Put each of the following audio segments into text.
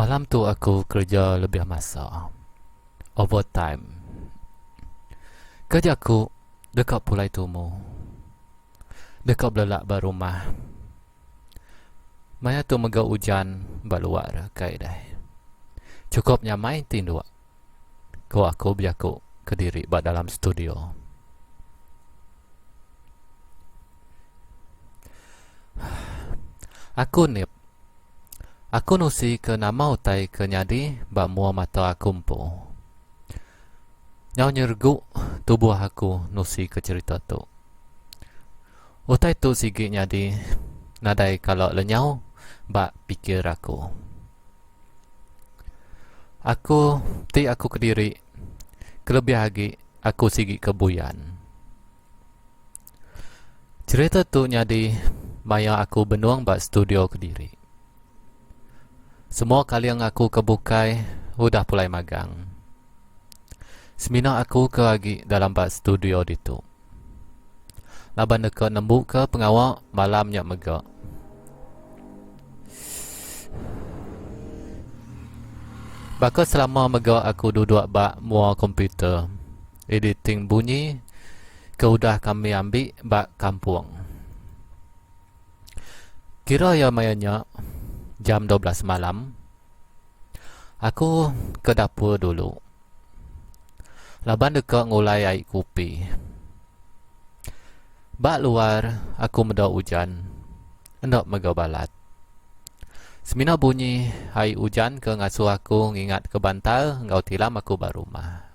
Malam tu aku kerja lebih masa, overtime. Kerjaku dekat Pulai Tumu, dekat belak barumah. Maya tu megak hujan baluar kai dah. Cukup nyamai tinduk. Ko aku biaku ke diri bak dalam studio. Aku nip. Aku nusi ke nama utai ke nyadi bak mua mata aku mpo. Nyau nyerguk tubuh aku nusi ke cerita tu. Utai tu sigi nyadi nadai kalau lenyau bak pikir aku. Aku ke diri kelebih lagi aku sigi ke buyan. Cerita tu nyadi maya aku benuang bak studio ke diri. Semua kali yang aku kebukai udah pulai magang. Semina aku ke lagi dalam bak studio ditu. Laban dekat nembuk ke pengawak malamnya megak. Baka selama megak aku duduk bak mua komputer. Editing bunyi ke udah kami ambil bak kampung. Kira ya mayanya jam 12 malam. Aku ke dapur dulu. Laban dekat ngulai air kopi. Bak luar aku mendak hujan. Hendak megak balat. Semina bunyi air hujan ke ngasuh aku ngingat ke bantal ngau tilam aku bak rumah.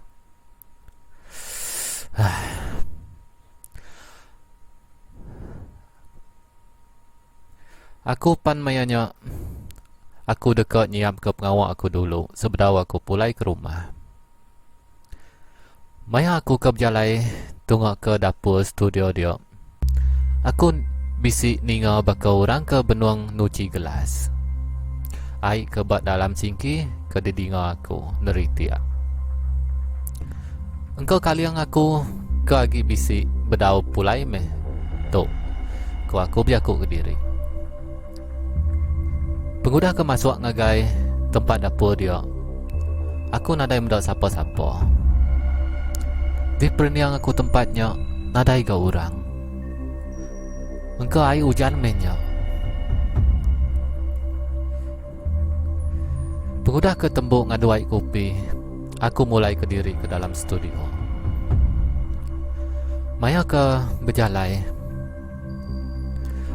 Aku pan mayanya aku dekat nyiam ke pengawak aku dulu sebelum aku pulai ke rumah. Maya aku ke berjalai tunggu ke dapur studio dia. Aku bisik ninga bakal orang ke benuang nuci gelas. Air ke bak dalam singki ke didinga aku neritia. Engkau kali yang aku ke lagi bisik berdau pulai meh. Tok, ko aku biaku ke diri. Pengudah ke masuk ngagai tempat dapur dia. Aku nadai mendak siapa-siapa. Di perniang aku tempatnya nadai ke orang. Engkau air hujan menyak. Pengudah ke tembuk ngadu air kopi. Aku mulai ke diri ke dalam studio. Maya ke berjalai.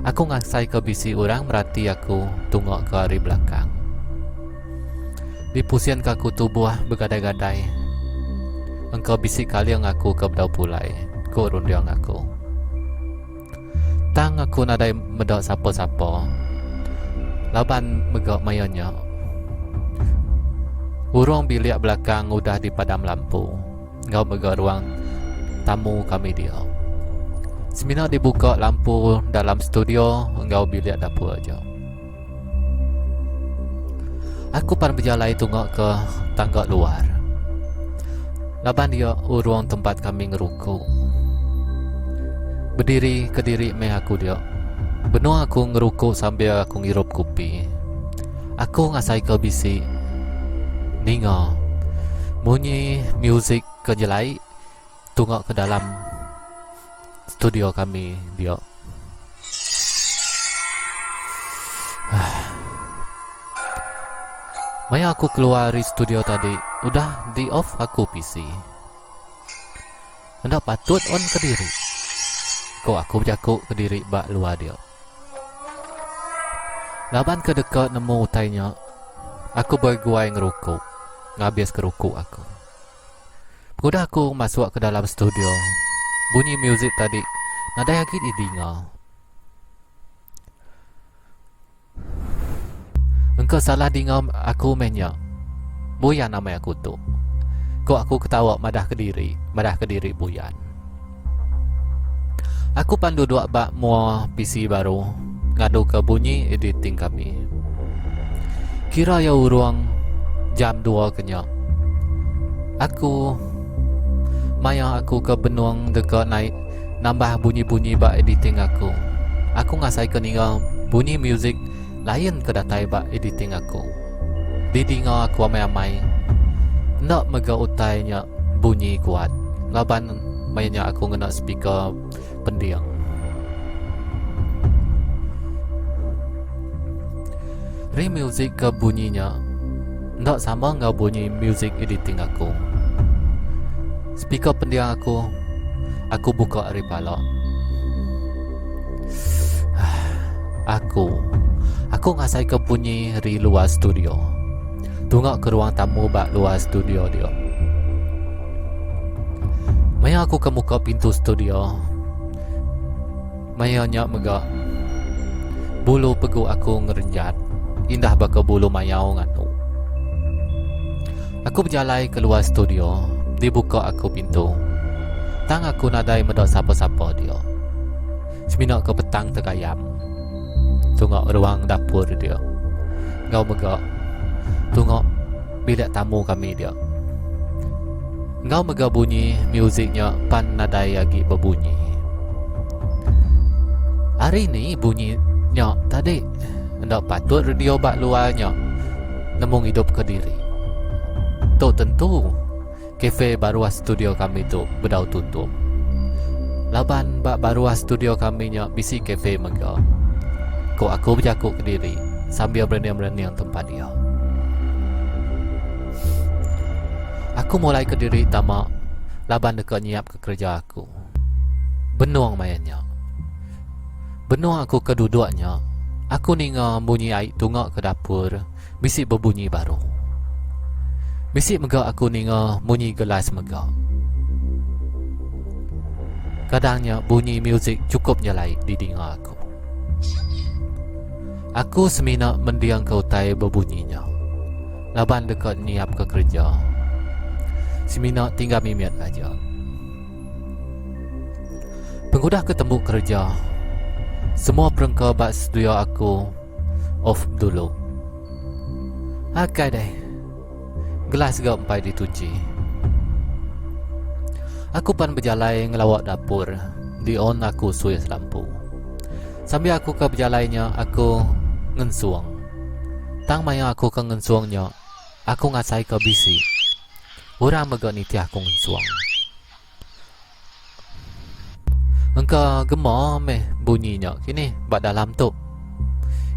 Aku ngasai ke bisi orang merati aku tunggu ke hari belakang. Di pusian ke aku tubuh bergadai-gadai. Engkau bisi kali yang aku ke bedau pulai. Ko rundiang aku. Tang aku nadai medok siapa-siapa. Laban megak mayanya. Urung bilik belakang udah dipadam lampu. Ngau megak ruang tamu kami dia. Semina dibuka lampu dalam studio, engkau bilik dapur aja. Aku pan berjalan tunggu ke tangga luar. Laban dia urung tempat kami ngerukuk. Berdiri ke diri meh aku dia. Benua aku ngerukuk sambil aku ngirup kopi. Aku ngasai ke bisi. Ninga bunyi muzik kejelai tunggu ke dalam studio kami dia. Maya aku keluar dari studio tadi. Udah di off aku PC. Hendak patut on ke diri. Kok aku berjakuk ke diri bak luar dia. Laban ke dekat nemu utainya. Aku berguai ngerukuk. Ngabis kerukuk aku. Udah aku masuk ke dalam studio. Bunyi muzik tadi nadai lagi didengar. Engkau salah dengar aku menyak. Buyan nama aku tu. Kok aku ketawa madah ke diri buyan. Aku pan duduk bak mua PC baru. Ngadu ke bunyi editing kami. Kira ya urung jam 2 kenyak. Maya aku ke benuang dekat naik nambah bunyi-bunyi bak editing aku. Aku ngasai ke ninggal bunyi muzik lain ke datai bak editing aku. Di dengar aku amai-amai. Nak mega utainya bunyi kuat. Laban mainnya aku ngena speaker pendiang. Music ke bunyinya ndak sama dengan bunyi music editing aku. Speaker pendiang aku buka dari palak. Aku ngasai ke bunyi dari luar studio. Tunggu ke ruang tamu bak luar studio dia. Maya aku ke muka pintu studio. Maya nyak megak. Bulu pegu aku ngerenjat. Indah baka bulu mayau nganu. Aku berjalan keluar studio. Dibuka aku pintu. Tang aku nadai medok siapa-siapa dia. Seminyak ke petang terkayam. Tunggu ruang dapur dia. Ngau megak. Tunggu bilik tamu kami dia. Ngau megak bunyi musiknya pan nadai lagi berbunyi. Hari ni bunyinya tadi. Ndak patut radio bak luarnya nemung hidup ke diri. Tu tentu kafe baruah studio kami tu bedau tutup. Laban bak baruah studio kami nya bisi kafe mega. Ko aku berjakuk ke diri sambil berniang-berniang tempat dia. Aku mulai ke diri tamak laban dekat nyiap ke kerja aku. Benuang mayanya. Benuang aku ke duduknya. Aku ninga bunyi air tunggak ke dapur. Bisik berbunyi baru. Bisik megak aku ninga bunyi gelas megak. Kadangnya bunyi muzik cukup nyelai di dengar aku. Aku semina mendiang ke utai berbunyinya. Laban dekat niap ke kerja. Semina tinggal mimiat aja. Pengudah ketemu kerja. Semua perengkau bak studio aku off dulu. Akai deh. Gelas gak empai dituci. Aku pan berjalan ngelawak dapur. Di on aku suis lampu. Sambil aku ke berjalannya aku ngensuang. Tang maya aku ke ngensuangnya. Aku ngasai ke bisi. Orang megak niti aku ngensuang. Engkau gemar meh bunyinya kini bak dalam tu.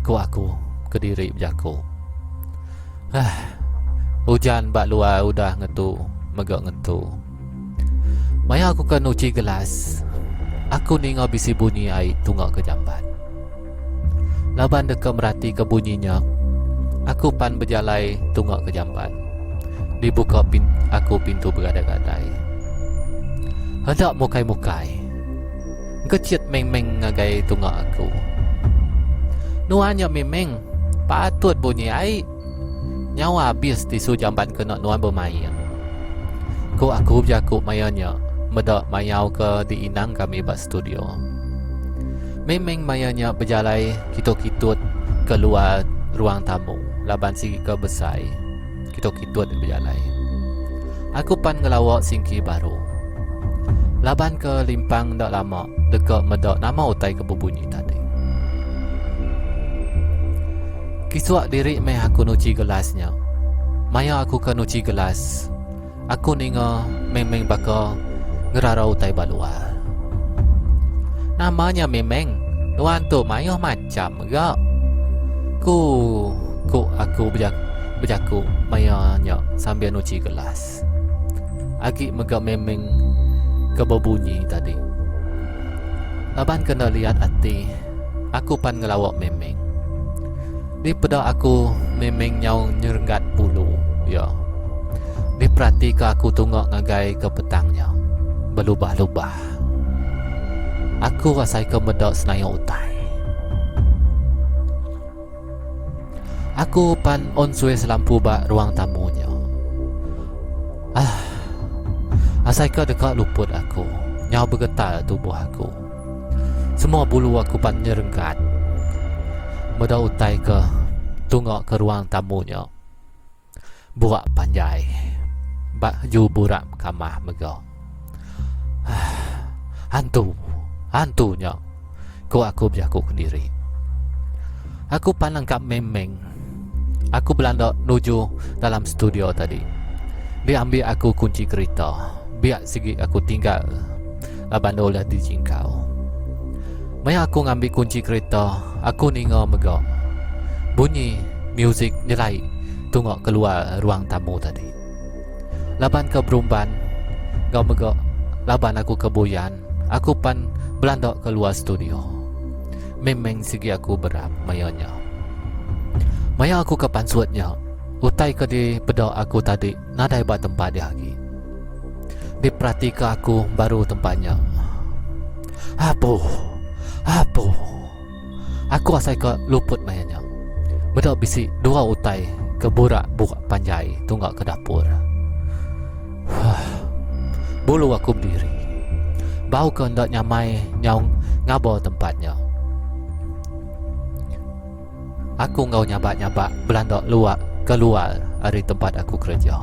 Ku aku ke diri berjaku. Hujan bak luar udah ngetu, megak ngetu. Maya aku ke nuci gelas. Aku ninga bisi bunyi air tunggak ke jamban. Laban deka merhati ke bunyinya. Aku pan berjalai tunggak ke jamban. Dibuka aku pintu bergadai-gadai. Hendak mukai-mukai. Kecit meng-meng ngagai tunggak aku. Nuannya memeng patut bunyi air. Nyawa habis tisu jamban kena nuan bermain. Ku aku berjaku mayanya. Medak mayau ke diinang kami bak studio. Memeng mayanya berjalai kitut-kitut keluar ruang tamu. Laban sigi ke besai. Kitut-kitut berjalai. Aku pan ngelawak singki baru. Laban ke limpang dak lama. Dekat medak nama utai ke berbunyi tadi. Kisuak diri meh aku nuci gelasnya. Maya aku ke nuci gelas. Aku ninga memeng baka ngerara utai baluar. Namanya memeng. Tuan tu maya macam gak. Aku berjaku mayanya sambil nuci gelas. Agi megak memeng ke berbunyi tadi. Laban kena lihat hati. Aku pan ngelawak memeng. Di pedak aku memeng nyau nyerenggat bulu. Ya. Diperhati ke aku tunggak ngagai ke petangnya. Berlubah-lubah. Aku rasai ke medak senayang utai. Aku pan on suis lampu bak ruang tamunya. Asai ke dekat luput aku. Nyau bergetar tubuh aku. Semua bulu aku pan nyerenggat. Medak utai ke tunggak ke ruang tamunya. Burak panjai. Bak ju burak kamah megak. Hantunya. Aku berjaku ke diri. Aku pan langkap memeng. Aku berlandak menuju dalam studio tadi. Dia ambil aku kunci kereta. Biar sikit aku tinggal. Laban dah dijingkau. Maya aku ngambil kunci kereta, aku ninga megak. Bunyi muzik nilai tunggu keluar ruang tamu tadi. Laban ke berumban, kau megak. Laban aku ke buyan, aku pan berlandak keluar studio. Memang segi aku berat mayanya. Maya aku ke pansuatnya. Utai ke di bedak aku tadi, nadai buat tempat dia lagi. Diperhatikan aku baru tempatnya. Apa? Aku asal ke luput mayanya. Bedak bisik dua utai ke burak panjai tunggak ke dapur. Bulu aku berdiri. Bau ke hendak nyamai nyaung ngabau tempatnya. Aku ngau nyabak-nyabak belandak luar keluar dari tempat aku kerja.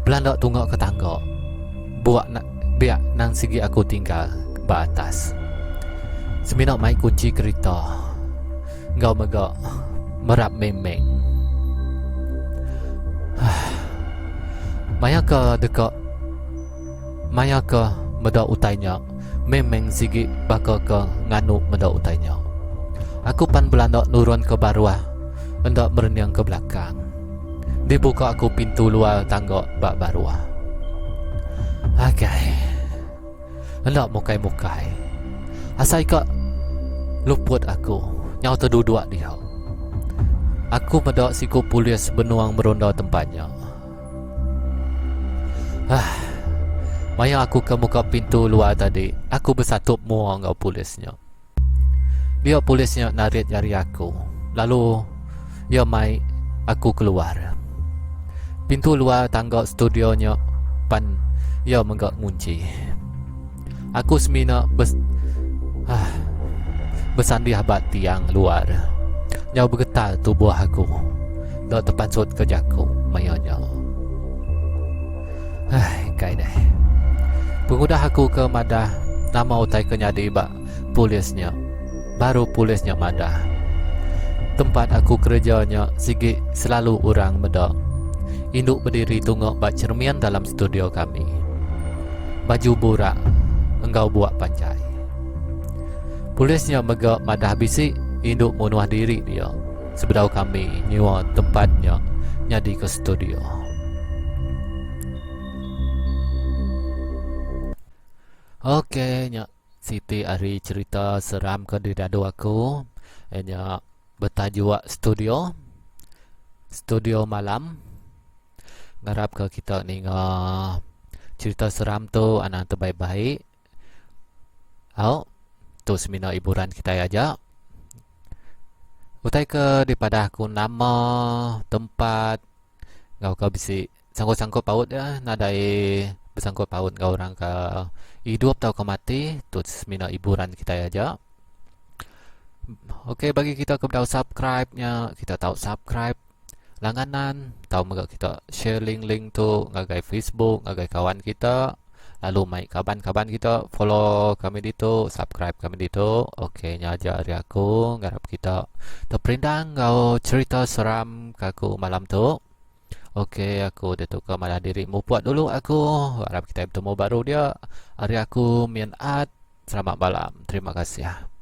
Belandak tunggak ke tangga. Buat biak nang segi aku tinggal ke atas. Seminat mai kunci kereta. Ngau megak merap memeng. Maya ke dekat. Maya ke medak utainya. Memeng sigi bakal ke nganu medak utainya. Aku pan belandak nurun ke bawah. Hendak bereniang ke belakang. Dibuka aku pintu luar tangga bak bawah. Okay. Hendak mukai-mukai. Asal ke luput aku. Nyau terduduk dia. Aku medak siku polis benuang meronda tempatnya. Maya aku ke muka pintu luar tadi. Aku bersatup muang ngau polisnya. Dia polisnya narik jari aku. Lalu dia mai aku keluar. Pintu luar tangga studionya pan dia menggak ngunci. Aku semina bersandih bat tiang luar. Nyau bergetar tubuh aku. Dak terpansut kerjaku mayanya. Kai dah. Pengudah aku ke madah nama utai kenyadi bak polisnya. Baru polisnya madah. Tempat aku kerjanya sigi selalu orang medak. Induk berdiri tunggak bak cermian dalam studio kami. Baju burak enggau buat panjai. Polisnya megak madah bisik. Induk menuah diri dia. Sebedau kami nyewa tempatnya nyadi ke studio. Okey, nyak Siti hari cerita seram ke di dadu aku. Nyak bertajuk studio malam. Ngarap ke kita ni cerita seram tu anak terbaik-baik. Tu semina hiburan kita aja. Utai ke daripada aku nama tempat kau bisi sangkut-sangkut paut ya, nadai bersangkut paut kau orang ke hidup atau ke mati. Tu semina hiburan kita aja. Okey, bagi kita kepada subscribe-nya, kita tahu subscribe langganan, tahu mereka kita share link tu ngagai Facebook, ngagai kawan kita. Lalu mai kaban-kaban kita follow kami dito, subscribe kami dito. Okey, nyaja hari aku ngarap kita terperindang kau cerita seram kaku malam tu. Okey, aku detuk ke malah diri mu buat dulu aku. Harap kita bertemu baru dia. Hari aku mian at. Selamat malam. Terima kasih.